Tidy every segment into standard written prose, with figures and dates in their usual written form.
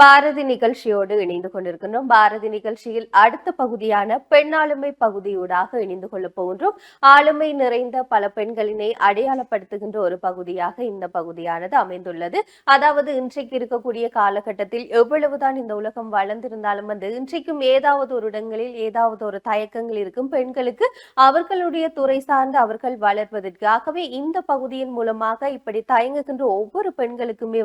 பாரதி நிகழ்ச்சியோடு இணைந்து கொண்டிருக்கின்றோம். பாரதி நிகழ்ச்சியில் அடுத்த பகுதியான பெண்ணாளுமை பகுதியூடாக இணைந்து கொள்ளப் போகின்றோம். ஆளுமை நிறைந்த பல பெண்களினை அடையாளப்படுத்துகின்ற ஒரு பகுதியாக இந்த பகுதியானது அமைந்துள்ளது. அதாவது இன்றைக்கு இருக்கக்கூடிய காலகட்டத்தில் எவ்வளவுதான் இந்த உலகம் வளர்ந்திருந்தாலும் இன்றைக்கும் ஏதாவது ஒரு இடங்களில் ஏதாவது ஒரு தயக்கங்கள் இருக்கும் பெண்களுக்கு அவர்களுடைய துறை சார்ந்து அவர்கள் வளர்வதற்கு. ஆகவே இந்த பகுதியின் மூலமாக இப்படி தயங்குகின்ற ஒவ்வொரு பெண்களுக்குமே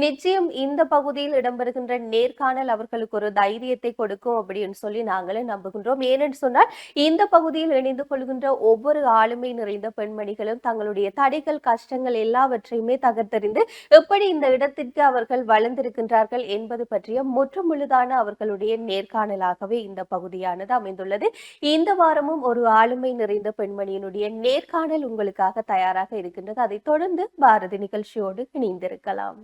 நிச்சயம் இந்த பகுதியில் இடம்பெறுகின்ற நேர்காணல் அவர்களுக்கு ஒரு தைரியத்தை கொடுக்கும் அப்படின்னு சொல்லி நாங்களே நம்புகின்றோம். ஏனென்று சொன்னால் இந்த பகுதியில் இணைந்து கொள்கின்ற ஒவ்வொரு ஆளுமை நிறைந்த பெண்மணிகளும் தங்களுடைய தடைகள் கஷ்டங்கள் எல்லாவற்றையுமே தகர்த்தறிந்து எப்படி இந்த இடத்திற்கு அவர்கள் வளர்ந்திருக்கின்றார்கள் என்பது பற்றிய முற்றுமுழுதான அவர்களுடைய நேர்காணலாகவே இந்த பகுதியானது அமைந்துள்ளது. இந்த வாரமும் ஒரு ஆளுமை நிறைந்த பெண்மணியினுடைய நேர்காணல் உங்களுக்காக தயாராக இருக்கின்றது. அதைத் தொடர்ந்து பாரதி நிகழ்ச்சியோடு இணைந்திருக்கலாம்.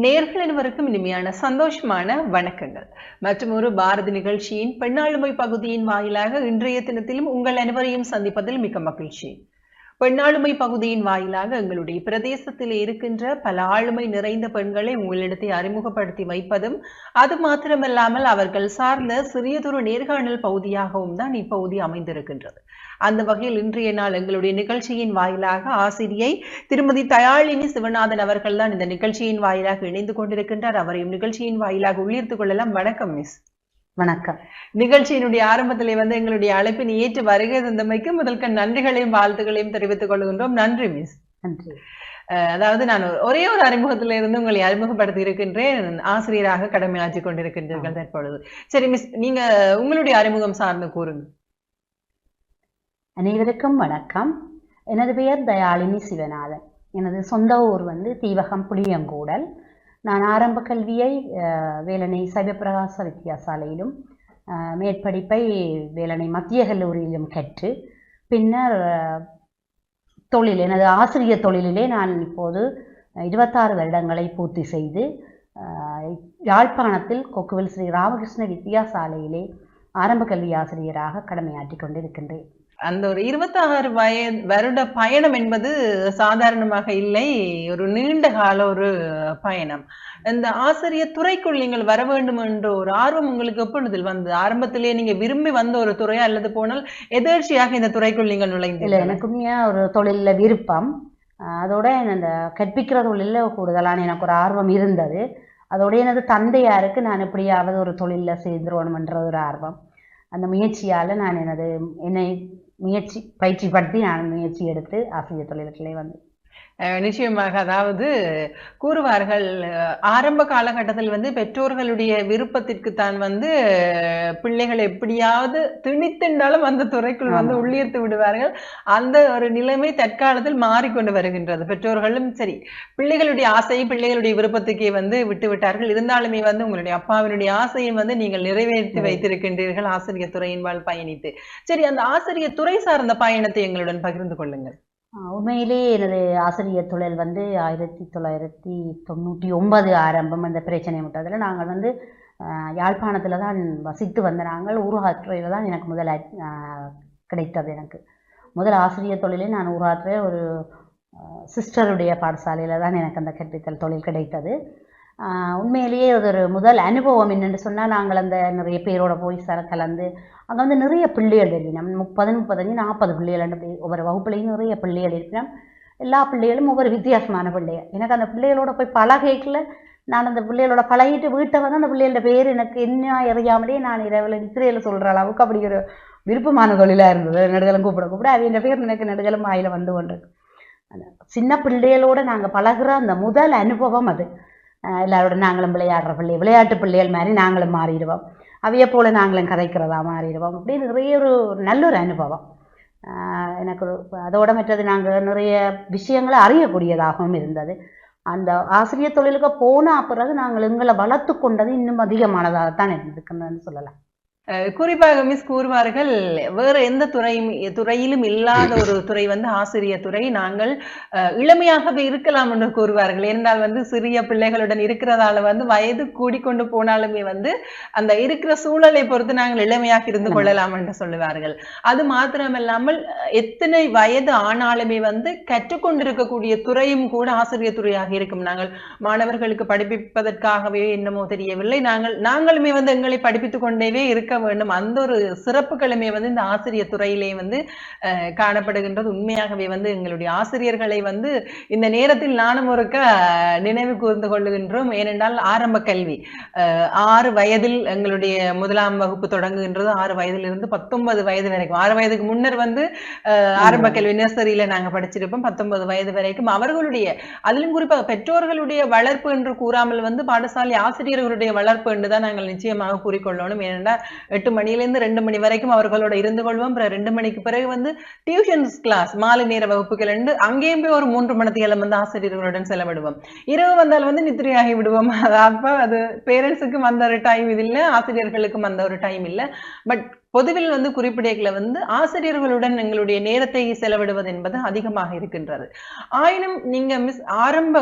நேர்கள் அனைவருக்கும் இனிமையான சந்தோஷமான வணக்கங்கள். மற்றும் ஒரு பாரதி நிகழ்ச்சியின் பெண்ணாளுமை பகுதியின் வாயிலாக இன்றைய தினத்திலும் உங்கள் அனைவரையும் சந்திப்பதில் மிக்க மகிழ்ச்சி. பெண்ணாளுமை பகுதியின் வாயிலாக எங்களுடைய பிரதேசத்தில் இருக்கின்ற பல ஆளுமை நிறைந்த பெண்களை உங்களிடத்தை அறிமுகப்படுத்தி வைப்பதும் அது மாத்திரமல்லாமல் அவர்கள் சார்ந்த சிறியதொரு நேர்காணல் பகுதியாகவும் தான் இப்பகுதி அமைந்திருக்கின்றது. அந்த வகையில் இன்றைய நாள் எங்களுடைய நிகழ்ச்சியின் வாயிலாக ஆசிரியை திருமதி தயாளினி சிவநாதன் அவர்கள் தான் இந்த நிகழ்ச்சியின் வாயிலாக இணைந்து கொண்டிருக்கின்றார். அவரையும் நிகழ்ச்சியின் வாயிலாக உள்ளிருத்துக் கொள்ளலாம். வணக்கம் மிஸ். வணக்கம். நிகழ்ச்சியினுடைய ஆரம்பத்திலே எங்களுடைய அழைப்பினை ஏற்று வருகை தந்தமைக்கு முதல்க நன்றிகளையும் வாழ்த்துக்களையும் தெரிவித்துக் கொள்கின்றோம். நன்றி மிஸ். நன்றி. அதாவது நான் ஒரே ஒரு அறிமுகத்தில இருந்து உங்களை அறிமுகப்படுத்தி இருக்கின்றேன். ஆசிரியராக கடமையாற்றி கொண்டிருக்கின்றீர்கள் தற்பொழுது. சரி மிஸ், நீங்க உங்களுடைய அறிமுகம் சார்ந்து கூறுங்க. அனைவருக்கும் வணக்கம். எனது பெயர் தயாளினி சிவநாதன். எனது சொந்த ஊர் தீவகம் புளியங்கூடல். நான் ஆரம்ப கல்வியை வேலனை சைவப்பிரகாச வித்தியாசாலையிலும் மேற்படிப்பை வேலனை மத்திய கல்லூரியிலும் கற்று பின்னர் எனது ஆசிரியர் தொழிலிலே நான் இப்போது 26 வருடங்களை பூர்த்தி செய்து யாழ்ப்பாணத்தில் கொக்குவில் ஸ்ரீ ராமகிருஷ்ண வித்தியாசாலையிலே ஆரம்ப கல்வி ஆசிரியராக கடமையாற்றி கொண்டிருக்கின்றேன். அந்த ஒரு 26 வருட பயணம் என்பது சாதாரணமாக இல்லை, ஒரு நீண்ட கால ஒரு பயணம். இந்த ஆசிரியர் துறைக்குள் நீங்கள் வர வேண்டும் என்ற ஒரு ஆர்வம் உங்களுக்கு எப்பொழுதில் வந்து? ஆரம்பத்திலே நீங்க விரும்பி வந்த ஒரு துறையா அல்லது போனால் எதேர்ச்சியாக இந்த துறைக்குள் நீங்கள் நுழைந்து? இல்லை, எனக்குமே ஒரு தொழிலில் விருப்பம். அதோட இந்த கற்பிக்கிற தொழிலில் கூடுதலான எனக்கு ஒரு ஆர்வம் இருந்தது. அதோட எனது தந்தையாருக்கு நான் எப்படியாவது ஒரு தொழிலில் சேர்ந்துருவணும்ன்ற ஒரு ஆர்வம். அந்த முயற்சியால் நான் என்னை பயிற்சிப்படுத்தி நான் முயற்சி எடுத்து ஆசிரியர் தொழில்களே நிச்சயமாக. அதாவது கூறுவார்கள், ஆரம்ப காலகட்டத்தில் பெற்றோர்களுடைய விருப்பத்திற்கு தான் பிள்ளைகள் எப்படியாவது திணித்தின்றாலும் அந்த துறைக்குள் உள்ளீர்த்து விடுவார்கள். அந்த ஒரு நிலைமை தற்காலத்தில் மாறிக்கொண்டு வருகின்றது. பெற்றோர்களும் சரி, பிள்ளைகளுடைய ஆசையை பிள்ளைகளுடைய விருப்பத்துக்கே விட்டு விட்டார்கள். இருந்தாலுமே உங்களுடைய அப்பாவினுடைய ஆசையை நீங்கள் நிறைவேற்றி வைத்திருக்கின்றீர்கள் ஆசிரியர் துறையின் வாழ் பயணித்து. சரி, அந்த ஆசிரியர் துறை சார்ந்த பயணத்தை எங்களுடன் பகிர்ந்து கொள்ளுங்கள். உண்மையிலே எனது ஆசிரியர் தொழில் 1999 ஆரம்பம். அந்த பிரச்சனை விட்டதில் நாங்கள் யாழ்ப்பாணத்தில் தான் வசித்து வந்த நாங்கள் ஊராற்றுறையில் தான் எனக்கு முதல் கிடைத்தது. எனக்கு முதல் ஆசிரியர் தொழிலே நான் ஊராற்றுறையில் ஒரு சிஸ்டருடைய பாடசாலையில் தான் எனக்கு அந்த கற்பித்தல் தொழில் கிடைத்தது. உண்மையிலேயே அது ஒரு முதல் அனுபவம். என்னென்னு சொன்னால், நாங்கள் அந்த நிறைய பேரோட போய் கலந்து அங்கே நிறைய பிள்ளைகள் எழுதினோம். 30, 35, 40 பிள்ளைகள் ஒவ்வொரு வகுப்புலையும் நிறைய பிள்ளைகள் எழுதினோம். எல்லா பிள்ளைகளும் ஒவ்வொரு வித்தியாசமான பிள்ளைகள். எனக்கு அந்த பிள்ளைகளோட போய் பழகைக்குள்ள நான் அந்த பிள்ளைகளோட பழகிட்டு வீட்டை அந்த பிள்ளைகளோட பேர் எனக்கு என்ன அறியாமலே நான் இரவில் நித்திரையில் சொல்கிற அளவுக்கு அப்படி ஒரு விருப்பமான தொழிலாக இருந்தது. நெடுகலம் கூப்பிட அவங்க பேர் எனக்கு நெடுகலம் வாயில் கொண்டு அந்த சின்ன பிள்ளைகளோடு நாங்கள் பழகிற அந்த முதல் அனுபவம் அது. எல்லாரோட நாங்களும் விளையாடுற விளையாட்டு பிள்ளைகள் மாதிரி நாங்களும் மாறிடுவோம். அவைய போல் நாங்களும் கதைக்கிறதா மாறிடுவோம். அப்படி நிறைய ஒரு நல்ல ஒரு அனுபவம் எனக்கு. அதோட மற்றது நாங்கள் நிறைய விஷயங்களை அறியக்கூடியதாகவும் இருந்தது. அந்த ஆசிரியர் தொழிலுக்கு போன பிறகு நாங்கள் எங்களை வளர்த்து கொண்டது இன்னும் அதிகமானதாகத்தான் இருந்துக்குன்னு சொல்லலாம். குறிப்பாக மிஸ் கூறுவார்கள், வேற எந்த துறையிலும் இல்லாத ஒரு துறை வந்து ஆசிரியர் துறை. நாங்கள் இளமையாகவே இருக்கலாம் என்று கூறுவார்கள். ஏனென்றால் வந்து சிறிய பிள்ளைகளுடன் இருக்கிறதால வந்து வயது கூடிக்கொண்டு போனாலுமே வந்து அந்த இருக்கிற சூழலை பொறுத்து நாங்கள் இளமையாக இருந்து கொள்ளலாம் என்று சொல்லுவார்கள். அது மாத்திரமல்லாமல் எத்தனை வயது ஆனாலுமே வந்து கற்றுக்கொண்டிருக்கக்கூடிய துறையும் கூட ஆசிரியர் துறையாக இருக்கும். நாங்கள் மாணவர்களுக்கு படிப்பிப்பதற்காகவே என்னமோ தெரியவில்லை, நாங்களுமே வந்து எங்களை படிப்பித்துக் கொண்டேவே இருக்க வேண்டும். அந்த ஒரு சிறப்புகளுமே வந்து இந்த ஆசிரியர் துறையிலே வந்து காணப்படுகின்றது. உண்மையாகவே வந்து எங்களுடைய ஆசிரியர்களை வந்து இந்த நேரத்தில் நானும் ஒருக்க நினைவு கூர்ந்து கொள்ளுகின்றோம். ஏனென்றால் ஆரம்ப கல்வி 6 வயதில் எங்களுடைய 1ஆம் வகுப்பு தொடங்குகின்றது. 6 வயதிலிருந்து 19 வயது வரைக்கும். 6 வயதுக்கு முன்னர் வந்து ஆரம்ப கல்வி நர்சரியில நாங்க படிச்சிருப்போம். 19 வயது வரைக்கும் அவர்களுடைய, அதிலும் குறிப்பாக பெற்றோர்களுடைய வளர்ப்பு என்று கூறாமல் வந்து பாடசாலை ஆசிரியர்களுடைய வளர்ப்பு என்றுதான் நாங்கள் நிச்சயமாக கூறிக்கொள்ளணும். ஏனென்றால் 8 மணியிலிருந்து 2 மணி வரைக்கும் அவர்களோட இருந்து கொள்வோம். 2 மணிக்கு பிறகு வந்து டியூஷன்ஸ் கிளாஸ், மாலை நேர வகுப்புகள் என்று அங்கேயும் போய் ஒரு 3 மணித்தியாலம் வந்து ஆசிரியர்களுடன் செலவிடுவோம். இரவு வந்தால் வந்து நித்திரையாகி விடுவோம். அப்ப அது பேரண்ட்ஸுக்கும் அந்த ஒரு டைம் இது இல்லை, ஆசிரியர்களுக்கும் அந்த ஒரு டைம் இல்லை. பட் பொதுவில் வந்து குறிப்பிடைகளை வந்து ஆசிரியர்களுடன் எங்களுடைய நேரத்தை செலவிடுவது என்பது அதிகமாக இருக்கின்றது. ஆயினும் நீங்க மிஸ்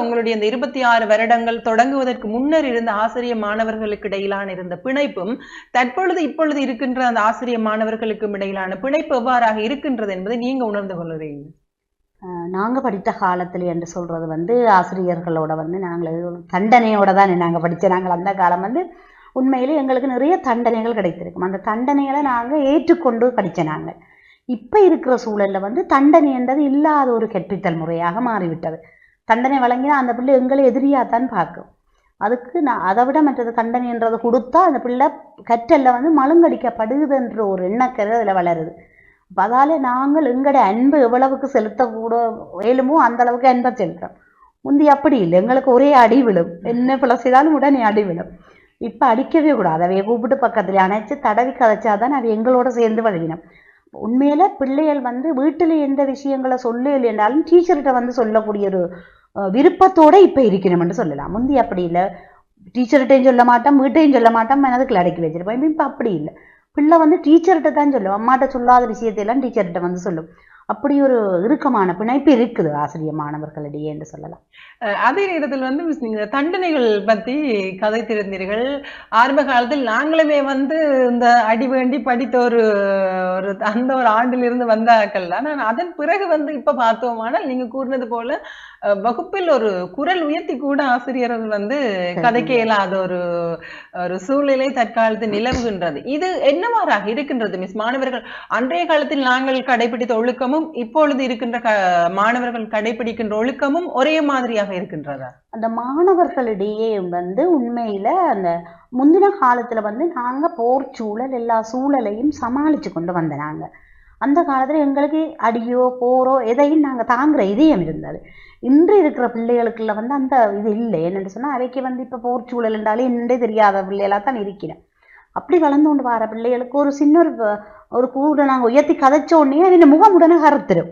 உங்களுடைய இந்த 26 வருடங்கள் தொடங்குவதற்கு முன்னர் இருந்த ஆசிரியர் மாணவர்களுக்கு இடையிலான இருந்த பிணைப்பும் இப்பொழுது இருக்கின்ற அந்த ஆசிரியர் மாணவர்களுக்கும் இடையிலான பிணைப்பு எவ்வாறாக இருக்கின்றது என்பதை நீங்க உணர்ந்து கொள்ளுறீங்க? நாங்க படித்த காலத்துல என்று சொல்றது வந்து ஆசிரியர்களோட வந்து நாங்கள் தண்டனையோட தான் நாங்க படிச்சோம். நாங்கள் அந்த காலம் வந்து உண்மையிலே எங்களுக்கு நிறைய தண்டனைகள் கிடைத்திருக்கும். அந்த தண்டனைகளை நாங்கள் ஏற்றுக்கொண்டு படித்த நாங்கள். இப்போ இருக்கிற சூழலில் வந்து தண்டனை என்றது இல்லாத ஒரு கற்பித்தல் முறையாக மாறிவிட்டது. தண்டனை வழங்கினா அந்த பிள்ளை எங்களை எதிரியாகத்தான் பார்க்கும். அதுக்கு அதை விட மற்றது தண்டனைன்றதை கொடுத்தா அந்த பிள்ளை கற்றல்ல வந்து மழுங்கடிக்கப்படுதுன்ற ஒரு எண்ணக்கரு அதில் வளருது. அப்போ அதால் நாங்கள் எங்களுடைய அன்பு எவ்வளவுக்கு செலுத்தக்கூட வேலுமோ அந்த அளவுக்கு அன்பை செலுத்தோம். முந்தி அப்படி இல்லை, எங்களுக்கு ஒரே அடி விழும், என்ன பிள்ளை செய்தாலும் உடனே அடி விழும். இப்போ அடிக்கவே கூடாது, அவைய கூப்பிட்டு பக்கத்துல அணைச்சு தடவி கதைச்சாதான் அது எங்களோட சேர்ந்து வழங்கினோம். உண்மையில பிள்ளைகள் வந்து வீட்டில் எந்த விஷயங்களை சொல்ல இல்லைன்றாலும் டீச்சர்கிட்ட வந்து சொல்லக்கூடிய ஒரு விருப்பத்தோட இப்போ இருக்கணும்னு சொல்லலாம். முந்தி அப்படி இல்லை, டீச்சர்கிட்டையும் சொல்ல மாட்டோம், வீட்டையும் சொல்ல மாட்டோம், மனதுக்குள்ள அடக்கி வச்சிருப்போம். இப்போ அப்படி இல்லை, பிள்ளை வந்து டீச்சர்கிட்ட தான் சொல்லும், அம்மாட்ட சொல்லாத விஷயத்தையெல்லாம் டீச்சர்கிட்ட வந்து சொல்லும். அப்படி ஒரு இறுக்கமான பிணைப்பு இருக்குது ஆசிரியர் மாணவர்களிடையே என்று சொல்லலாம். அதே நேரத்தில் வந்து நீங்க தண்டனைகள் பத்தி கதைத்திருந்தீர்கள். ஆரம்ப காலத்தில் நாங்களுமே வந்து இந்த அடி வேண்டி படித்த ஒரு அந்த ஒரு ஆண்டிலிருந்து வந்தாக்கள் தான். நான் அதன் பிறகு வந்து இப்ப பார்த்தோமானால் நீங்க கூறினது போல வகுப்பில் ஒரு குரல் உயர்த்தி கூட ஆசிரியர்கள் வந்து கதைக்க இயலாத ஒரு சூழ்நிலை தற்காலத்தில் நிலவுகின்றது. இது என்னவாறாக இருக்கின்றது மிஸ்? மாணவர்கள் அன்றைய காலத்தில் நாங்கள் கடைபிடித்த ஒழுக்கமும் இப்பொழுது இருக்கின்ற மாணவர்கள் கடைபிடிக்கின்ற ஒழுக்கமும் ஒரே மாதிரியாக இருக்கின்றதா? அந்த மாணவர்களிடையே வந்து உண்மையில அந்த முந்தின காலத்துல வந்து நாங்க போர் சூழல் எல்லா சூழலையும் சமாளிச்சு கொண்டு வந்த நாங்க. அந்த காலத்துல எங்களுக்கு அடியோ போரோ எதையும் நாங்க தாங்குற இதயம் இருந்தது. இன்று இருக்கிற பிள்ளைகளுக்குள்ள வந்து அந்த இது இல்லை. என்னென்னு சொன்னா அவைக்கு வந்து இப்ப போர் சூழல் என்றாலே என்னே தெரியாத பிள்ளைகளா தான் இருக்கிறேன். அப்படி வளர்ந்து கொண்டு வர பிள்ளைகளுக்கு ஒரு சின்ன ஒரு கூட நாங்கள் உயர்த்தி கதைச்ச உடனே அவன் முகம் உடனே கருத்துரும்.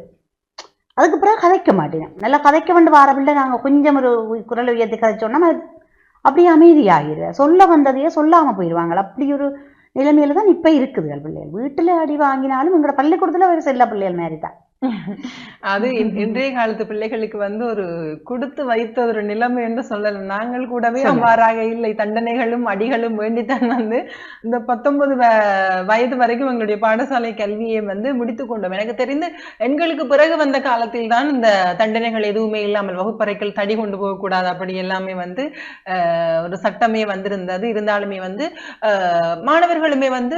அதுக்கு பிறகு கதைக்க மாட்டேன். நல்லா கதைக்க வந்து வர பிள்ளை நாங்கள் கொஞ்சம் ஒரு குரலை உயர்த்தி கதைச்சோன்னா அப்படியே அமைதியாகிடு, சொல்ல வந்ததையே சொல்லாமல் போயிடுவாங்க. அப்படி ஒரு நிலைமையில தான் இப்போ இருக்குதுகள் பிள்ளைகள். வீட்டில் அடி வாங்கினாலும் எங்களோட பள்ளிக்கூடத்தில் ஒரு செல்ல பிள்ளைகள் மாதிரி தான். அது இன்றைய காலத்து பிள்ளைகளுக்கு வந்து ஒரு கொடுத்து வைத்த ஒரு நிலைமை என்று சொல்லலாம். நாங்கள் கூடவே அவ்வாறாக இல்லை. தண்டனைகளும் அடிகளும் வேண்டித்தான் வந்து இந்த 19 வயது வரைக்கும் எங்களுடைய பாடசாலை கல்வியை வந்து முடித்துக் கொண்டோம். எனக்கு தெரிந்து எங்களுக்கு பிறகு வந்த காலத்தில் தான் இந்த தண்டனைகள் எதுவுமே இல்லாமல் வகுப்பறைகள் தடி கொண்டு போகக்கூடாது அப்படி எல்லாமே வந்து ஒரு சட்டமே வந்திருந்தது. இருந்தாலுமே வந்து மாணவர்களுமே வந்து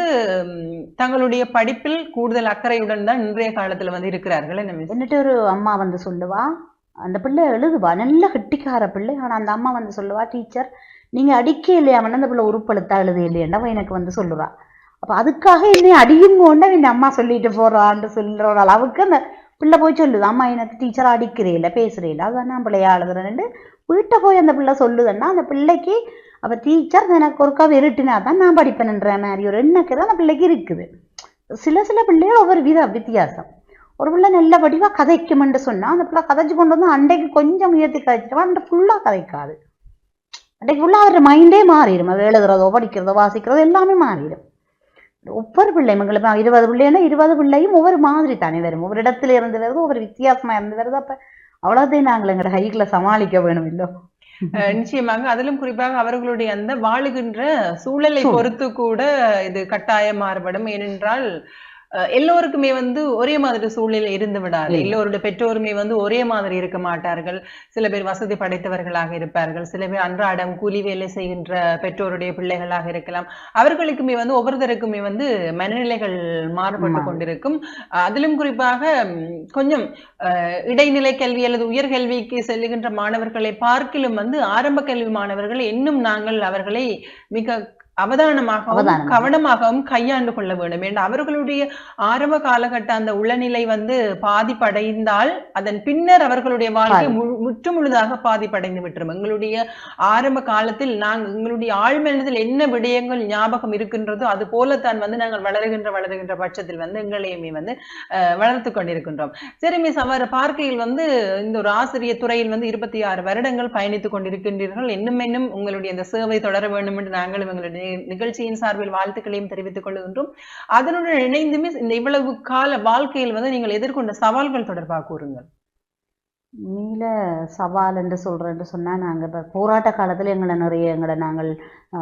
தங்களுடைய படிப்பில் கூடுதல் அக்கறையுடன் தான் இன்றைய காலத்துல வந்து இருக்கிறார்கள். என்னட்டு ஒரு அம்மா வந்து சொல்லுவா, அந்த பிள்ளை எழுதுவா, நல்ல கெட்டிக்கார பிள்ளை. ஆனா அந்த அம்மா வந்து சொல்லுவா, டீச்சர் நீங்க அடிக்க இல்லையா அந்த பிள்ளை உருப்பெழுத்தா எழுத இல்லையாண்டா எனக்கு வந்து சொல்லுவா. அப்ப அதுக்காக என்னை அடியும் கொண்ட என் அம்மா சொல்லிட்டு போறான்னு சொல்ற ஒரு அளவுக்கு அந்த பிள்ளை போய் சொல்லுது, அம்மா எனக்கு டீச்சர் அடிக்கிறேன் பேசுறேன் அதான் நான் பிள்ளையா எழுதுறேன்னு வீட்டை போய் அந்த பிள்ளை சொல்லுதுன்னா அந்த பிள்ளைக்கு அப்ப டீச்சர் எனக்கு ஒருக்கா வெறுட்டினா தான் நான் படிப்பேன்ன்ற மாதிரி ஒரு எண்ணக்கு தான் அந்த பிள்ளைக்கு இருக்குது. சில பிள்ளைகள் ஒவ்வொரு வித்தியாசம். ஒரு பிள்ளை நல்ல வடிவா கதைக்குமென்று சொன்னா அந்த பிள்ளை கதைச்சு கொண்டு வந்து அன்றைக்கு கொஞ்சம் உயர்த்தி கதைச்சிட்டா அந்த ஃபுல்லா கதைக்காது. அன்றைக்கு ஃபுல்லா அவரோட மைண்டே மாறிடும். அது எழுதுறதோ படிக்கிறதோ வாசிக்கிறதோ எல்லாமே மாறிடும். ஒவ்வொரு பிள்ளையும் எங்களுக்கு 20 பிள்ளைன்னா 20 பிள்ளையும் ஒவ்வொரு மாதிரி தானே வரும், ஒவ்வொரு இடத்துல இருந்து வருது, ஒவ்வொரு வித்தியாசமா இருந்து வருது. அப்ப அவ்வளோத்தையும் நாங்கள் எங்களோட ஹைக்ல சமாளிக்க வேணும் இல்லோ. நிச்சயமாக அதிலும் குறிப்பாக அவர்களுடைய அந்த வாழுகின்ற சூழலை பொறுத்து கூட இது கட்டாயம் மாறுபடும். ஏனென்றால் எல்லோருக்குமே வந்து ஒரே மாதிரி சூழ்நிலை இருந்து விடாது. எல்லோருடைய பெற்றோருமே வந்து ஒரே மாதிரி இருக்க மாட்டார்கள். சில பேர் வசதி படைத்தவர்களாக இருப்பார்கள், சில பேர் அன்றாடம் கூலி வேலை செய்கின்ற பெற்றோருடைய பிள்ளைகளாக இருக்கலாம். அவர்களுக்குமே வந்து ஒவ்வொருத்தருக்குமே வந்து மனநிலைகள் மாறுபட்டு கொண்டிருக்கும். அதிலும் குறிப்பாக கொஞ்சம் இடைநிலை கல்வி அல்லது உயர்கல்விக்கு செல்லுகின்ற மாணவர்களை பார்க்கிலும் வந்து ஆரம்ப கல்வி மாணவர்கள் இன்னும் நாங்கள் அவர்களை மிக அவதானமாகவும் கவனமாகவும் கையாண்டு கொள்ள வேண்டும். ஏன்னா அவர்களுடைய ஆரம்ப காலகட்ட அந்த உளநிலை வந்து பாதிப்படைந்தால் அதன் பின்னர் அவர்களுடைய வாழ்க்கை முற்றுமுழுதாக பாதிப்படைந்து விட்டுரும். எங்களுடைய ஆரம்ப காலத்தில் நாங்கள் எங்களுடைய ஆழ்மனதில் என்ன விடயங்கள் ஞாபகம் இருக்கின்றதோ அது போலத்தான் வந்து நாங்கள் வளருகின்ற பட்சத்தில் வந்து எங்களையுமே வந்து வளர்த்து கொண்டிருக்கின்றோம். சரி மிஸ், அவர் பார்க்கையில் வந்து இந்த ஒரு ஆசிரியர் துறையில் வந்து 26 வருடங்கள் பயணித்துக் கொண்டிருக்கின்றீர்கள். இன்னும் உங்களுடைய இந்த சேவை தொடர வேண்டும் என்று நாங்களும் எங்களுடைய நிகழ்ச்சியின் சார்பில் வாழ்த்துக்களையும் தெரிவித்துக் கொள்கின்றோம். அதனுடன் இணைந்துமே இந்த இவ்வளவு கால வாழ்க்கையில் வந்து நீங்கள் எதிர்கொண்ட சவால்கள் தொடர்பாக கூறுங்கள். மீள சவால் என்று சொல்றேன்னு சொன்னா, நாங்கள் இப்போ போராட்ட காலத்தில் நாங்கள்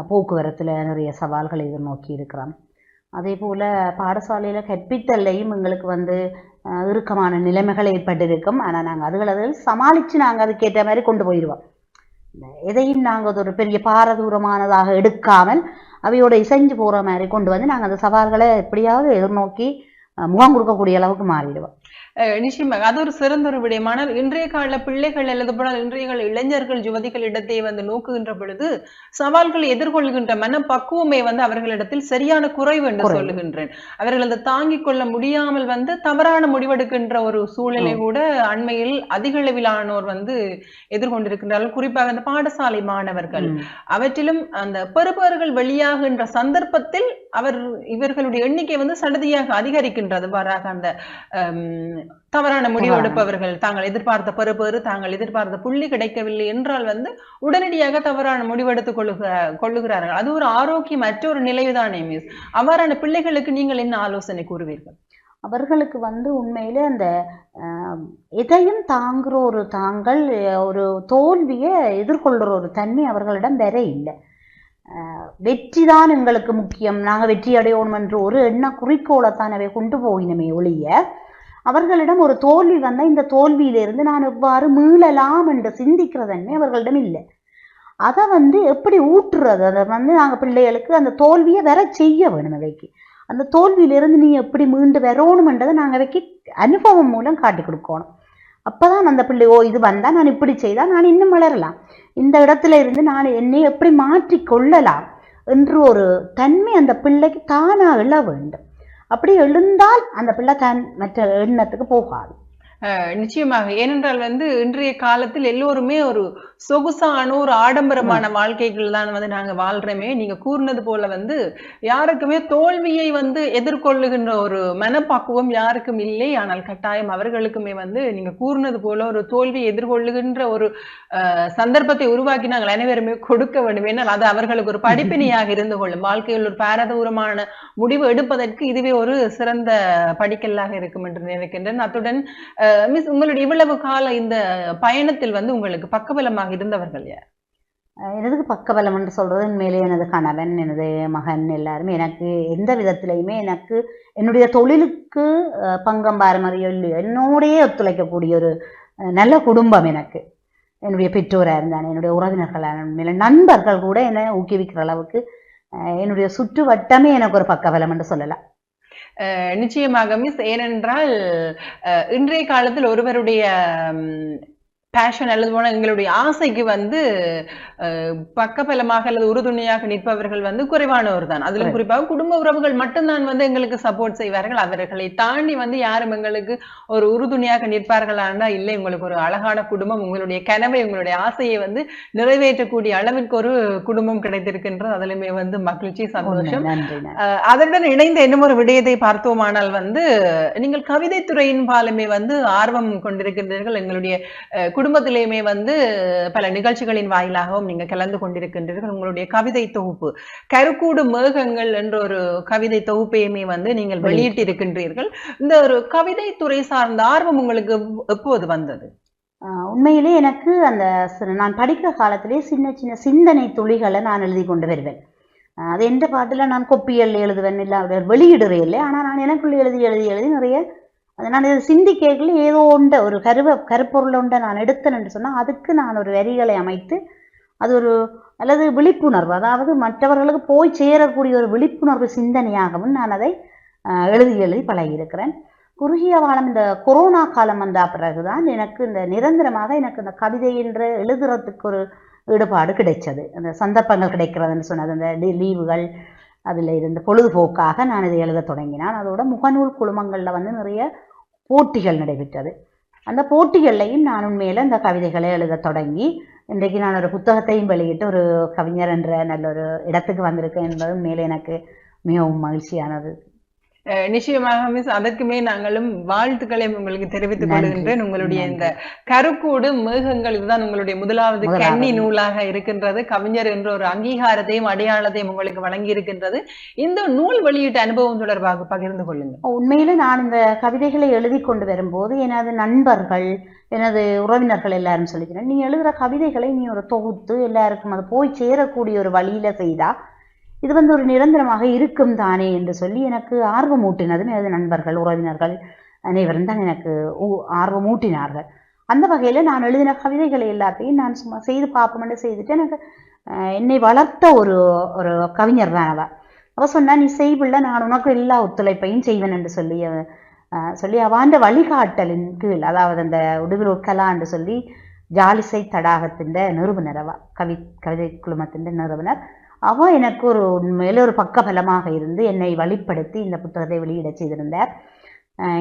போக்குவரத்துல நிறைய சவால்களை எதிர்நோக்கி இருக்கிறோம். அதே போல பாடசாலையில கற்பித்தல்லையும் எங்களுக்கு வந்து இறுக்கமான நிலைமைகள் ஏற்பட்டிருக்கும். ஆனால் நாங்கள் அதில் சமாளித்து நாங்கள் அதுக்கேற்ற மாதிரி கொண்டு போயிடுவோம். எதையும் நாங்கள் ஒரு பெரிய பாரதூரமானதாக எடுக்காமல் அவையோட இசைஞ்சு போகிற மாதிரி கொண்டு வந்து நாங்கள் அந்த சவால்களை எப்படியாவது எதிர்நோக்கி முகம் கொடுக்கக்கூடிய அளவுக்கு மாறிடுவோம். நிச்சயமாக அது ஒரு சிறந்த ஒரு விடயமானால் இன்றைய கால பிள்ளைகள் அல்லது போனால் இன்றைய கால இளைஞர்கள் யுவதிகளிடத்தை வந்து நோக்குகின்ற பொழுது சவால்களை எதிர்கொள்கின்ற மன பக்குவமே வந்து அவர்களிடத்தில் சரியான குறைவு என்று சொல்லுகின்றேன். அவர்கள் அதை தாங்கிக் கொள்ள முடியாமல் வந்து தவறான முடிவெடுக்கின்ற ஒரு சூழ்நிலை கூட அண்மையில் அதிக அளவிலானோர் வந்து எதிர்கொண்டிருக்கின்றார்கள். குறிப்பாக அந்த பாடசாலை மாணவர்கள் அவற்றிலும் அந்த பெறுபவர்கள் வெளியாகின்ற சந்தர்ப்பத்தில் இவர்களுடைய எண்ணிக்கை வந்து சடதியாக அதிகரிக்கின்றது. மாறாக அந்த தவறான முடிவு எடுப்பவர்கள் தாங்கள் எதிர்பார்த்த பெறுபேறு தாங்கள் எதிர்பார்த்த புள்ளி கிடைக்கவில்லை என்றால் வந்து உடனடியாக தவறான முடிவெடுத்துக் கொள்ளுகிறார்கள். அது ஒரு ஆரோக்கியமற்ற ஒரு நிலைதானே மிஸ். அவ்வாறான பிள்ளைகளுக்கு நீங்கள் என்ன ஆலோசனை கூறுவீர்கள்? அவர்களுக்கு வந்து உண்மையிலே அந்த எதையும் தாங்குற ஒரு ஒரு தோல்வியை எதிர்கொள்கிற ஒரு தன்மை அவர்களிடம் வேற இல்லை. வெற்றி தான் எங்களுக்கு முக்கியம், நாங்கள் வெற்றி அடையணும் என்ற ஒரு எண்ண குறிக்கோளைத்தான் அவை கொண்டு போகினமே ஒழிய அவர்களிடம் ஒரு தோல்வி வந்தால் இந்த தோல்வியிலிருந்து நான் எவ்வாறு மீளலாம் என்று சிந்திக்கிற தன்மை அவர்களிடம் இல்லை. அதை வந்து எப்படி ஊற்றுறது, அதை வந்து நாங்கள் பிள்ளைகளுக்கு அந்த தோல்வியை வேற செய்ய வேணும். அவைக்கு அந்த தோல்வியிலிருந்து நீ எப்படி மீண்டு வரணும்ன்றதை நாங்கள் அவைக்கு அனுபவம் மூலம் காட்டி கொடுக்கணும். அப்போதான் அந்த பிள்ளை இது வந்தால் நான் இப்படி செய்தால் நான் இன்னும் வளரலாம், இந்த இடத்துல இருந்து நான் என்னை எப்படி மாற்றி கொள்ளலாம் என்று ஒரு தன்மை அந்த பிள்ளைக்கு தானாக எழ வேண்டும். அப்படி எழுந்தால் அந்த பிள்ளை தான் மற்ற எண்ணத்துக்கு போகாது. நிச்சயமாக. ஏனென்றால் வந்து இன்றைய காலத்தில் எல்லோருமே ஒரு சொகுசான ஒரு ஆடம்பரமான வாழ்க்கைகள் தான் வந்து நாங்க வாழ்றோமே. நீங்க கூறினது போல வந்து யாருக்குமே தோல்வியை வந்து எதிர்கொள்ளுகின்ற ஒரு மனப்பக்குவம் யாருக்கும் இல்லை. ஆனால் கட்டாயம் அவர்களுக்குமே வந்து நீங்க கூறினது போல ஒரு தோல்வியை எதிர்கொள்ளுகின்ற ஒரு சந்தர்ப்பத்தை உருவாக்கி நாங்கள் அனைவருமே கொடுக்க வேண்டும். ஏன்னால் அது அவர்களுக்கு ஒரு படிப்பினையாக இருந்து கொள்ளும். வாழ்க்கையில் ஒரு பாரதூரமான முடிவு எடுப்பதற்கு இதுவே ஒரு சிறந்த படிக்கல்லாக இருக்கும் என்று நினைக்கின்றேன். அத்துடன் மிஸ், உங்களுடைய இவ்வளவு கால இந்த பயணத்தில் வந்து உங்களுக்கு பக்கபலமாக இருந்தவர்கள் யார்? எனதுக்கு பக்கபலம் என்று சொல்றது உண்மையிலே எனது கணவன், எனது மகன் எல்லாருமே எனக்கு எந்த விதத்திலையுமே எனக்கு என்னுடைய தொழிலுக்கு பங்கம் பாரம்பரிய என்னோடையே ஒத்துழைக்கக்கூடிய ஒரு நல்ல குடும்பம் எனக்கு. என்னுடைய பெற்றோராக இருந்தாங்க, என்னுடைய உறவினர்களான நண்பர்கள் கூட என்னை ஊக்குவிக்கிற அளவுக்கு என்னுடைய சுற்று வட்டமே எனக்கு ஒரு பக்கபலம் என்று சொல்லலாம். நிச்சயமாக மிஸ். ஏனென்றால் இன்றைய காலத்தில் ஒருவருடைய பேஷன் அல்லது போன எங்களுடைய ஆசைக்கு வந்து பக்கபலமாக அல்லது உறுதுணையாக நிற்பவர்கள் வந்து குறைவானவர் தான். அதிலும் குறிப்பாக குடும்ப உறவுகள் மட்டும்தான் வந்து எங்களுக்கு சப்போர்ட் செய்வார்கள். அவர்களை தாண்டி வந்து யாரும் எங்களுக்கு ஒரு உறுதுணையாக நிற்பார்களாண்டா இல்லை. உங்களுக்கு ஒரு அழகான குடும்பம், உங்களுடைய கனவை உங்களுடைய ஆசையை வந்து நிறைவேற்றக்கூடிய அளவிற்கு ஒரு குடும்பம் கிடைத்திருக்கின்றது. அதிலுமே வந்து மகிழ்ச்சி, சந்தோஷம். அதனுடன் இணைந்த இன்னும் ஒரு விடயத்தை பார்த்தோமானால் வந்து நீங்கள் கவிதை துறையின் பாலுமே வந்து ஆர்வம் கொண்டிருக்கின்றீர்கள். எங்களுடைய குடும்பத்திலேயுமே வந்து பல நிகழ்ச்சிகளின் வாயிலாகவும் நீங்க கலந்து கொண்டிருக்கின்றீர்கள். உங்களுடைய கவிதை தொகுப்பு கருக்கூடு மேகங்கள் என்ற ஒரு கவிதை தொகுப்பையுமே வந்து நீங்கள் வெளியிட்டிருக்கின்றீர்கள். இந்த ஒரு கவிதை துறை சார்ந்த ஆர்வம் உங்களுக்கு எப்போது வந்தது? உண்மையிலே எனக்கு அந்த நான் படிக்கிற காலத்திலே சின்ன சின்ன சிந்தனை துளிகளை நான் எழுதி கொண்டு வருவேன். அது எந்த பாட்டில் நான் கொப்பியல் எழுதுவேன், இல்லை வெளியிடுறேன் இல்லை. ஆனால் நான் எனக்குள்ள எழுதி எழுதி எழுதி நிறைய அது நான் இதை சிந்திக்கைகள் ஏதோ உண்ட ஒரு கருப்பொருள் உண்டை நான் எடுத்தேன் என்று சொன்னால் அதுக்கு நான் ஒரு வரிகளை அமைத்து அது ஒரு அல்லது விழிப்புணர்வு, அதாவது மற்றவர்களுக்கு போய் சேரக்கூடிய ஒரு விழிப்புணர்வு சிந்தனையாகவும் நான் அதை எழுதி எழுதி பழகியிருக்கிறேன். குறுகிய காலம் இந்த கொரோனா காலம் வந்த பிறகுதான் எனக்கு இந்த நிரந்தரமாக எனக்கு இந்த கவிதை என்று எழுதுறதுக்கு ஒரு ஈடுபாடு கிடைச்சது. அந்த சந்தர்ப்பங்கள் கிடைக்கிறதுன்னு சொன்னது, அந்த லீவுகள் அதில் இருந்து பொழுதுபோக்காக நான் இதை எழுத தொடங்கினான். அதோட முகநூல் குழுமங்களில் வந்து நிறைய போட்டிகள் நடைபெற்றது. அந்த போட்டிகள்லையும் நான் உண்மையில் இந்த கவிதைகளை எழுத தொடங்கி இன்றைக்கு நான் ஒரு புத்தகத்தையும் வெளியிட்டு ஒரு கவிஞர் என்ற நல்ல ஒரு இடத்துக்கு வந்திருக்கேன் என்பது உண்மையில எனக்கு மிகவும் மகிழ்ச்சியானது. நிச்சயமாக மிஸ், அதற்குமே நாங்களும் வாழ்த்துக்களை உங்களுக்கு தெரிவித்துக் கொள்கின்றேன். உங்களுடைய இந்த கருக்கூடு மேகங்கள் இதுதான் உங்களுடைய முதலாவது கன்னி நூலாக இருக்கின்றது. கவிஞர் என்ற ஒரு அங்கீகாரத்தையும் அடையாளத்தையும் உங்களுக்கு வழங்கி இருக்கின்றது. இந்த நூல் வெளியீட்டு அனுபவம் தொடர்பாக பகிர்ந்து கொள்ளுங்க. உண்மையில நான் இந்த கவிதைகளை எழுதி கொண்டு வரும்போது எனது நண்பர்கள், எனது உறவினர்கள் எல்லாரும் சொல்லிக்கிறேன், நீ எழுதுற கவிதைகளை நீ ஒரு தொகுத்து எல்லாருக்கும் அது போய் சேரக்கூடிய ஒரு வழியில செய்தா இது வந்து ஒரு நிரந்தரமாக இருக்கும் தானே என்று சொல்லி எனக்கு ஆர்வமூட்டினது எனது நண்பர்கள், உறவினர்கள் அனைவரும் தான் எனக்கு ஆர்வமூட்டினார்கள். அந்த வகையில் நான் எழுதின கவிதைகளை எல்லாத்தையும் நான் சும்மா செய்து பார்ப்போம்னு செய்துட்டு எனக்கு என்னை வளர்த்த ஒரு ஒரு கவிஞர் தான் அவ சொன்னா, நீ செய்வில்லை, நான் உனக்கு எல்லா ஒத்துழைப்பையும் செய்வேன் என்று சொல்லி அவாண்ட வழிகாட்டலின் கீழ், அதாவது அந்த உடுவிரோக்கலா என்று சொல்லி ஜாலிசை தடாகத்தின் நிறுவனர், கவிதை குழுமத்தின் நிறுவனர், அவ எனக்கு ஒரு உண்மையில ஒரு பக்கபலமாக இருந்து என்னை வழிப்படுத்தி இந்த புத்தகத்தை வெளியிட செய்திருந்தார்.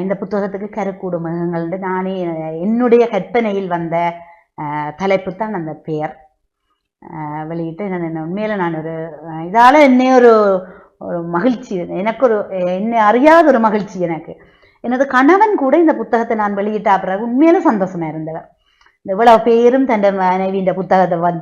இந்த புத்தகத்துக்கு கருக்கூடு மேகங்கள் நானே என்னுடைய கற்பனையில் வந்த தலைப்பு தான் அந்த பெயர். வெளியிட்டு உண்மையில நான் ஒரு இதால என்னை ஒரு மகிழ்ச்சி, எனக்கு ஒரு என்னை அறியாத ஒரு மகிழ்ச்சி. எனது கணவன் கூட இந்த புத்தகத்தை நான் வெளியிட்ட பிறகு உண்மையில சந்தோஷமா இருந்தவர். இவ்வளவு பேரும் தன் மனைவி இந்த புத்தகத்தை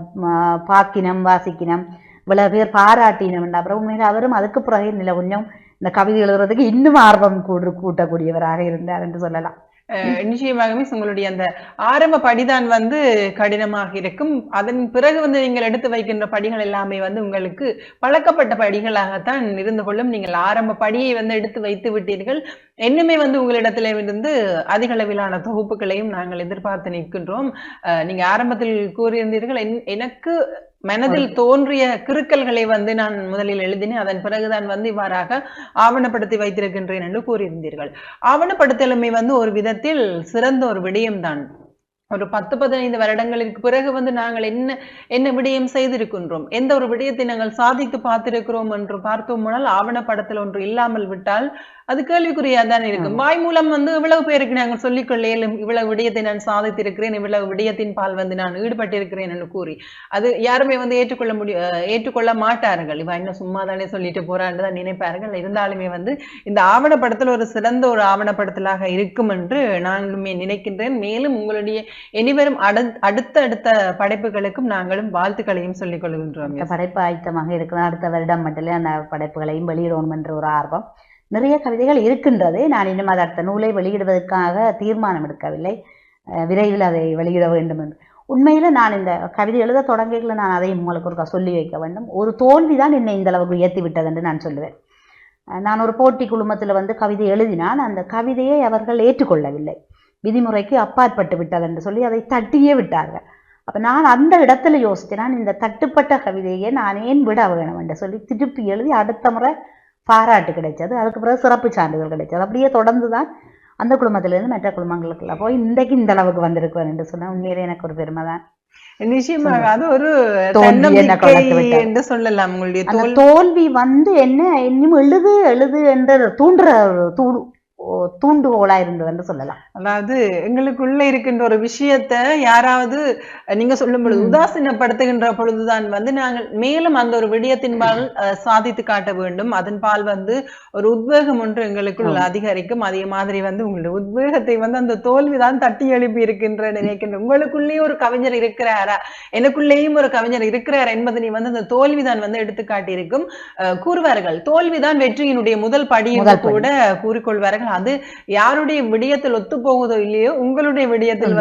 பாக்கினம் வாசிக்கினம் இவ்வளவு பேர் பாராட்டினம். அப்புறம் உண்மையில அவரும் அதுக்கு பிறகு நில கொஞ்சம் இந்த கவிதை எழுதுறதுக்கு இன்னும் ஆர்வம் கூட்டக்கூடியவராக இருந்தார் என்று சொல்லலாம். நிச்சயமாகவே உங்களுடைய அந்த ஆரம்ப படிதான் வந்து கடினமாக இருக்கும். அதன் பிறகு வந்து நீங்கள் எடுத்து வைக்கின்ற படிகள் எல்லாமே வந்து உங்களுக்கு பழக்கப்பட்ட படிகளாகத்தான் இருந்து கொள்ளும். நீங்கள் ஆரம்ப படியை வந்து எடுத்து வைத்து விட்டீர்கள். இன்னுமே வந்து உங்களிடத்துல இருந்து அதிக அளவிலான தொகுப்புகளையும் நாங்கள் எதிர்பார்த்து நிற்கின்றோம். நீங்க ஆரம்பத்தில் கூறியிருந்தீர்கள், எனக்கு மனதில் தோன்றிய கிறுக்கல்களை வந்து நான் முதலில் எழுதினேன், அதன் பிறகுதான் வந்து இவ்வாறாக ஆவணப்படுத்தி வைத்திருக்கின்றேன் என்று கூறியிருந்தீர்கள். ஆவணப்படுத்தலுமே வந்து ஒரு விதத்தில் சிறந்த ஒரு விடயம்தான். ஒரு 10-15 வருடங்களுக்கு பிறகு வந்து நாங்கள் என்ன விடயம் செய்திருக்கின்றோம், எந்த ஒரு விடயத்தை நாங்கள் சாதித்து பார்த்திருக்கிறோம் என்று பார்த்தோம்னால் ஆவணப்படத்தில் ஒன்று இல்லாமல் விட்டால் அது கேள்விக்குறியாதான் இருக்கும். வாய் மூலம் வந்து இவ்வளவு பேருக்கு நாங்கள் சொல்லிக்கொள்ளேன், இவ்வளவு விடயத்தை நான் சாதித்திருக்கிறேன், இவ்வளவு விடயத்தின் பால் வந்து நான் ஈடுபட்டிருக்கிறேன் என்று கூறி அது யாருமே வந்து ஏற்றுக்கொள்ள மாட்டார்கள். இவ இன்னும் சும்மா தானே சொல்லிட்டு போறான்னு தான் நினைப்பார்கள். இருந்தாலுமே வந்து இந்த ஆவணப்படத்தில் ஒரு சிறந்த ஒரு ஆவணப்படத்திலாக இருக்கும் என்று நானுமே நினைக்கின்றேன். மேலும் உங்களுடைய இனிவரும் அடுத்த படைப்புகளுக்கும் நாங்களும் வாழ்த்துக்களையும் சொல்லிக் கொள்கின்றோம். படைப்பு ஆயத்தமாக இருக்கிற அடுத்த வருடம் மட்டும் அந்த படைப்புகளையும் வெளியிடணும் என்ற ஒரு ஆர்வம். நிறைய கவிதைகள் இருக்கின்றது. நான் இன்னும் அதை அடுத்த நூலை வெளியிடுவதற்காக தீர்மானம் எடுக்கவில்லை. விரைவில் அதை வெளியிட வேண்டும் என்று. உண்மையில நான் இந்த கவிதை எழுத தொடங்கிகளை நான் அதையும் உங்களுக்கு ஒரு சொல்லி வைக்க வேண்டும். ஒரு தோல்விதான் என்னை இந்த அளவுக்கு உயர்த்தி விட்டது என்று நான் சொல்லுவேன். நான் ஒரு போட்டி குழுமத்தில் வந்து கவிதை எழுதினால் அந்த கவிதையை அவர்கள் ஏற்றுக்கொள்ளவில்லை, விதிமுறைக்கு அப்பாற்பட்டு விட்டது என்று சொல்லி அதை தட்டியே விட்டார்கள். அப்போ நான் அந்த இடத்துல யோசித்தேன், நான் இந்த தட்டுப்பட்ட கவிதையை நான் ஏன் விட வேணும் என்று சொல்லி திருப்பி எழுதி அடுத்த முறை பாராட்டு கிடைச்சது. அதுக்கு பிறகு சிறப்பு சான்றிதழ் கிடைச்சது. அப்படியே தொடர்ந்து தான் அந்த குழுமத்திலிருந்து மற்ற குழுமங்களுக்குள்ள போய் இன்றைக்கு இந்த அளவுக்கு வந்திருக்கிறேன் என்று சொன்னா உண்மையிலே எனக்கு ஒரு பெருமை தான். நிச்சயமாக அது ஒரு என்று சொல்லலாம். உங்களுடைய தோல்வி வந்து என்ன இன்னும் எழுது என்ற தூண்டுற தூண்டுகோலா இருந்தது என்று சொல்லலாம். அதாவது எங்களுக்குள்ள இருக்கின்ற ஒரு விஷயத்த யாராவது நீங்க சொல்லும் பொழுது உதாசீனப்படுத்துகின்ற பொழுதுதான் நாங்கள் மேலும் அந்த ஒரு விடயத்தின்பால் சாதித்து காட்ட வேண்டும். அதன் பால் ஒரு உத்வேகம் ஒன்று எங்களுக்குள்ள அதிகரிக்கும். அதே மாதிரி உங்களுடைய உத்வேகத்தை அந்த தோல்விதான் தட்டி எழுப்பி இருக்கின்ற நினைக்கின்ற. உங்களுக்குள்ளேயே ஒரு கவிஞர் இருக்கிறாரா, எனக்குள்ளேயும் ஒரு கவிஞர் இருக்கிறார் என்பதனை அந்த தோல்விதான் எடுத்துக்காட்டி இருக்கும். கூறுவார்கள் தோல்விதான் வெற்றியினுடைய முதல் படி என்று கூட கூறிக்கொள்வார்கள். அது யாருடைய விடயத்தில் ஒத்து போகுதோ இல்லையோ உங்களுடைய விடயத்தில்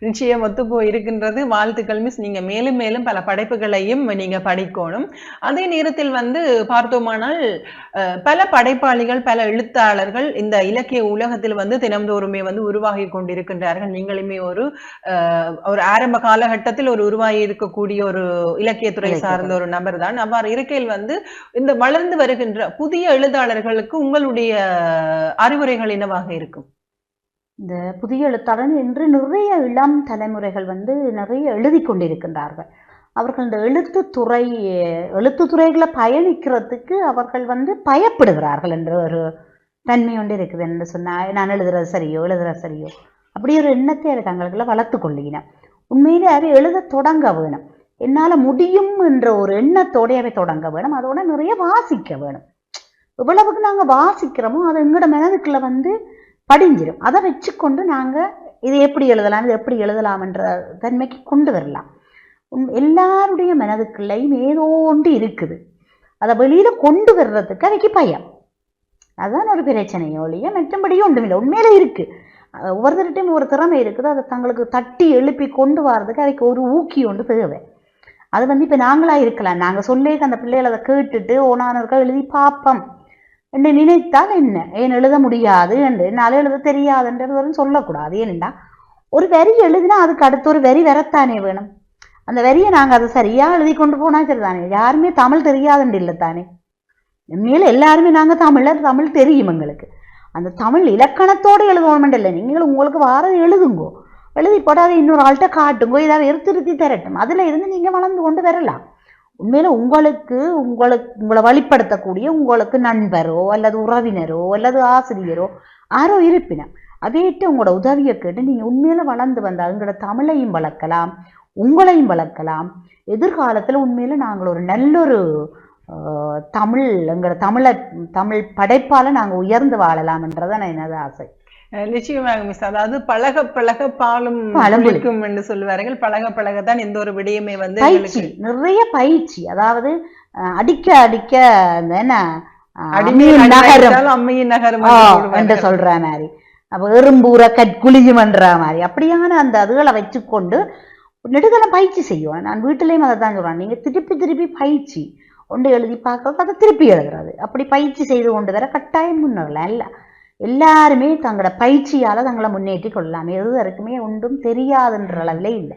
நிச்சயம் ஒத்து போய் இருக்கின்றது. வாழ்த்துக்கள் மிஸ். நீங்க மேலும் மேலும் பல படைப்புகளையும் நீங்க படிக்கணும். அதே நேரத்தில் பார்த்தோமானால் பல படைப்பாளிகள் பல எழுத்தாளர்கள் இந்த இலக்கிய உலகத்தில் தினம்தோறுமே உருவாகி கொண்டிருக்கின்றார்கள். நீங்களுமே ஒரு ஆரம்ப காலகட்டத்தில் உருவாகி இருக்கக்கூடிய ஒரு இலக்கியத்துறை சார்ந்த ஒரு நபர் தான். அவ்வாறு இருக்கையில் இந்த வளர்ந்து வருகின்ற புதிய எழுத்தாளர்களுக்கு உங்களுடைய அறிவுரைகள் என்னவாக இருக்கும்? இந்த புதிய எழுத்தாளர் என்று நிறைய இளம் தலைமுறைகள் நிறைய எழுதி கொண்டிருக்கின்றார்கள். அவர்கள் இந்த எழுத்துத்துறைகளை பயணிக்கிறதுக்கு அவர்கள் பயப்படுகிறார்கள் என்ற ஒரு தன்மை ஒன்று இருக்குது. என்று சொன்னால் நான் எழுதுறது சரியோ அப்படி ஒரு எண்ணத்தை தங்களுக்குள்ள வளர்த்து கொள்ளினேன். உண்மையிலே அவை எழுத தொடங்க வேணும். என்னால் முடியும் என்ற ஒரு எண்ணத்தோடு அவை தொடங்க வேணும். அதோட நிறைய வாசிக்க வேணும். எவ்வளவுக்கு நாங்கள் வாசிக்கிறோமோ அது எங்களோட மனதுக்குள்ள படிஞ்சிடும். அதை வச்சுக்கொண்டு நாங்கள் இது எப்படி எழுதலாம், இது எப்படி எழுதலாம்ன்ற தன்மைக்கு கொண்டு வரலாம். எல்லாருடைய மனதுக்குள்ளையும் ஏதோ ஒன்று இருக்குது. அதை வெளியில கொண்டு வர்றதுக்கு அவைக்கு பயம். அதுதான் ஒரு பிரச்சனையோ இல்லையா, மற்றபடியும் ஒன்றும் இல்லை. உண்மையில இருக்கு, ஒவ்வொருத்தருட்டையும் ஒரு திறமை இருக்குது. அதை தங்களுக்கு தட்டி எழுப்பி கொண்டு வர்றதுக்கு அவைக்கு ஒரு ஊக்கி ஒன்று தேவை. அது இப்போ நாங்களா இருக்கலாம். நாங்கள் சொல்லே அந்த பிள்ளைகள் அதை கேட்டுட்டு ஓனானருக்கா எழுதி பார்ப்போம் என்று நினைத்தால் என்ன, ஏன் எழுத முடியாது என்று என்னால் எழுத தெரியாதுன்றது சொல்லக்கூடாது. ஏனென்றா ஒரு வரி எழுதினா அதுக்கு அடுத்த ஒரு வரி வரத்தானே வேணும். அந்த வரியை நாங்கள் அதை சரியா எழுதி கொண்டு போனா சரிதானே. யாருமே தமிழ் தெரியாதுன்னு இல்லை தானே. உண்மையில எல்லாருமே நாங்கள் தமிழ் தெரியும் எங்களுக்கு. அந்த தமிழ் இலக்கணத்தோடு எழுதுவோம் இல்லை. நீங்கள் உங்களுக்கு வாரது எழுதுங்கோ, எழுதி போட்டால் அதை இன்னொரு ஆள்கிட்ட காட்டுங்கோ, இதை திருத்தி தரட்டும். அதில் இருந்து நீங்கள் வளர்ந்து கொண்டு வரலாம். உண்மையில உங்களை வழிப்படுத்தக்கூடிய உங்களுக்கு நண்பரோ அல்லது உறவினரோ அல்லது ஆசிரியரோ யாரோ இருப்பினும் அதையிட்டு உங்களோட உதவியை கேட்டு நீங்கள் உண்மையில வளர்ந்து வந்தால் எங்களோட தமிழையும் வளர்க்கலாம், உங்களையும் வளர்க்கலாம். எதிர்காலத்தில் உண்மையில நாங்கள் ஒரு நல்லொரு எங்களோட தமிழ் படைப்பால நாங்கள் உயர்ந்து வாழலாம் என்றதான் எனது ஆசை. நிச்சயமாக மிஸ். அதாவது பழக பழக பாலும் பழகும் என்று சொல்லுவார்கள். பழக பழகத்தான் எந்த ஒரு விடயமே பயிற்சி, நிறைய பயிற்சி. அதாவது அடிக்க அடிக்க என்ன அம்மையின் நகரம் என்று சொல்ற மாதிரி, அப்ப எறும்பூர கற்குழியும் என்ற மாதிரி அப்படியான அந்த அதுகளை வச்சுக்கொண்டு நெடுதலம் பயிற்சி செய்வோம். நான் வீட்டிலையும் அதை தான் சொல்றேன். நீங்க திருப்பி திருப்பி பயிற்சி ஒன்று எழுதி பார்க்கறது, அதை திருப்பி எழுதுறது, அப்படி பயிற்சி செய்து கொண்டு வர கட்டாயம் முன்னேறலாம். இல்லை, எல்லாருமே தங்களோட பயிற்சியால தங்களை முன்னேற்றி கொள்ளலாம். எதுவரைக்குமே ஒன்றும் தெரியாதுன்ற அளவிலே இல்லை.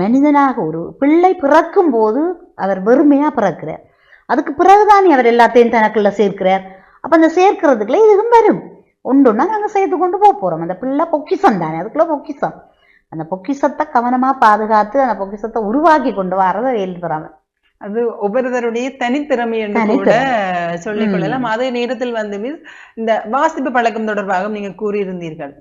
மனிதனாக ஒரு பிள்ளை பிறக்கும் போது அவர் வெறுமையா பிறக்கிறார். அதுக்கு பிறகுதானே அவர் எல்லாத்தையும் தனக்குள்ள சேர்க்கிறார். அப்ப அந்த சேர்க்கிறதுக்குள்ள இதுவும் வரும். ஒன்றுன்னா நாங்கள் சேர்த்து கொண்டு போறோம். அந்த பிள்ளை பொக்கிசம் தானே, அதுக்குள்ள பொக்கிசம். அந்த பொக்கிசத்தை கவனமா பாதுகாத்து அந்த பொக்கிசத்தை உருவாக்கி கொண்டு வரதை எழுதுறாங்க. அது ஒவ்வொருத்தருடைய தனித்திறமை என்று கூட சொல்லிக் கொள்ளலாம். அதே நேரத்தில் மிஸ் இந்த வாசிப்பு பழக்கம் தொடர்பாக நீங்க கூறியிருந்தீர்கள்.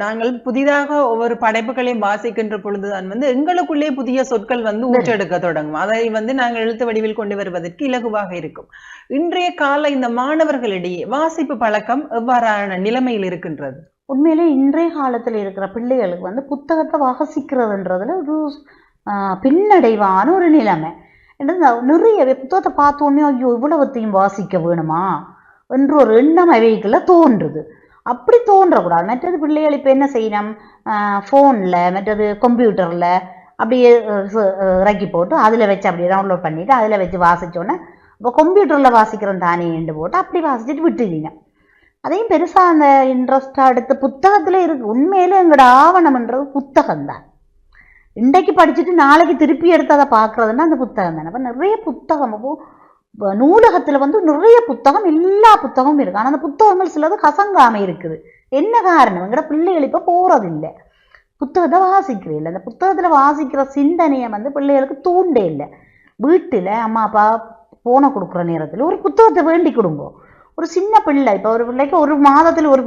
நாங்கள் புதிதாக ஒவ்வொரு படைப்புகளையும் வாசிக்கின்ற பொழுதுதான் எங்களுக்குள்ளே புதிய சொற்கள் ஊற்றெடுக்க தொடங்கும். அதை நாங்கள் எழுத்து வடிவில் கொண்டு வருவதற்கு இலகுவாக இருக்கும். இன்றைய கால இந்த மாணவர்களிடையே வாசிப்பு பழக்கம் எவ்வாறான நிலைமையில் இருக்கின்றது? உண்மையிலே இன்றைய காலத்துல இருக்கிற பிள்ளைகளுக்கு புத்தகத்தை வாசிக்கிறதுன்றதுல ஒரு பின்னடைவான ஒரு நிலைமை. நிறைய புத்தகத்தை பார்த்தோன்னே ஐயோ இவ்வளவத்தையும் வாசிக்க வேணுமா என்று ஒரு எண்ணம் அவைக்குள்ள தோன்றுது. அப்படி தோன்றக்கூடாது. மற்றது பிள்ளைகள் இப்போ என்ன செய்யணும், ஃபோனில் மற்றது கம்ப்யூட்டரில் அப்படியே இறக்கி போட்டு அதில் வச்சு அப்படியே டவுன்லோட் பண்ணிவிட்டு அதில் வச்சு வாசித்தோன்னே இப்போ கம்ப்யூட்டரில் வாசிக்கிறோம் தானே என்று போட்டு அப்படி வாசிச்சுட்டு விட்டுறீங்க. அதையும் பெருசாக அந்த இன்ட்ரெஸ்டாக எடுத்து புத்தகத்தில் இருக்கு. உண்மையில எங்களோட ஆவணம்ன்றது புத்தகம்தான். இன்றைக்கு படிச்சுட்டு நாளைக்கு திருப்பி எடுத்து அதை பார்க்கறதுன்னா அந்த புத்தகம் தானே. அப்போ நிறைய புத்தகம் நூலகத்தில் நிறைய புத்தகம், எல்லா புத்தகமும் இருக்கு. ஆனால் அந்த புத்தகங்கள் சிலது கசங்காமல் இருக்குது. என்ன காரணம்? எங்கட பிள்ளைகள் இப்போ போறதில்லை, புத்தகத்தை வாசிக்கவே இல்லை. அந்த புத்தகத்தில் வாசிக்கிற சிந்தனையை பிள்ளைகளுக்கு தூண்டே இல்லை. வீட்டில் அம்மா அப்பா போனை கொடுக்குற நேரத்தில் ஒரு புத்தகத்தை வேண்டி கொடுங்க. ஒரு சின்ன பிள்ளை இப்போ ஒரு பிள்ளைக்கு ஒரு மாதத்தில் ஒரு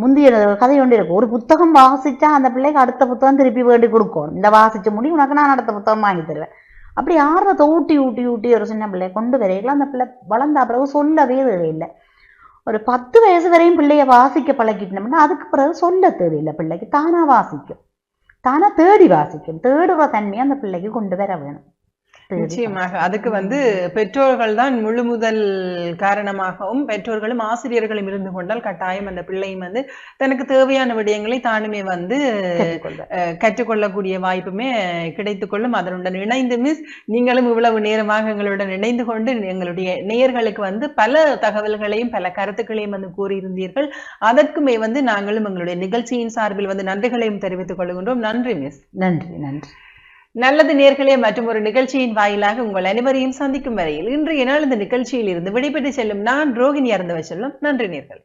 முந்தைய கதை ஒன்று இருக்கு. ஒரு புத்தகம் வாசிச்சா அந்த பிள்ளைக்கு அடுத்த புத்தகம் திருப்பி வேண்டி கொடுக்கணும். இந்த வாசிச்ச முடி உனக்கு நான் அடுத்த புத்தகம் வாங்கி தருவேன். அப்படி ஆர்வத்தை ஊட்டி ஊட்டி ஊட்டி ஒரு சின்ன பிள்ளை கொண்டு வரையில அந்த பிள்ளை வளர்ந்த பிறகு சொல்லவே தேவையில்லை. ஒரு 10 வயசு வரையும் பிள்ளைய வாசிக்க பழகிட்டோம்னா அதுக்கு பிறகு சொல்ல தேவையில்லை. பிள்ளைக்கு தானா வாசிக்கும், தானா தேடி வாசிக்கும். தேடுற தன்மையை அந்த பிள்ளைக்கு கொண்டு வர வேணும். நிச்சயமாக அதுக்கு பெற்றோர்கள் தான் முழு முதல் காரணமாகவும் பெற்றோர்களும் ஆசிரியர்களும் இருந்து கொண்டால் கட்டாயம் அந்த பிள்ளையும் தனக்கு தேவையான விடயங்களை தானுமே கற்றுக்கொள்ளக்கூடிய வாய்ப்புமே கிடைத்துக் கொள்ளும். அதனுடன் இணைந்து மிஸ் நீங்களும் இவ்வளவு நேரமாக எங்களுடன் இணைந்து கொண்டு எங்களுடைய நேயர்களுக்கு பல தகவல்களையும் பல கருத்துக்களையும் கூறியிருந்தீர்கள். அதற்குமே நாங்களும் எங்களுடைய நிகழ்ச்சியின் சார்பில் நன்றிகளையும் தெரிவித்துக் கொள்கின்றோம். நன்றி மிஸ். நன்றி நன்றி. நல்லது நேர்களே, மற்றும் ஒரு நிகழ்ச்சியின் வாயிலாக உங்கள் அனைவரையும் சந்திக்கும் வரையில் இன்றைய நாள் இந்த நிகழ்ச்சியில் இருந்து விடைபெற்று செல்லும் நான் ரோகிணி அருந்தவ செல்லும். நன்றி நேர்கள்.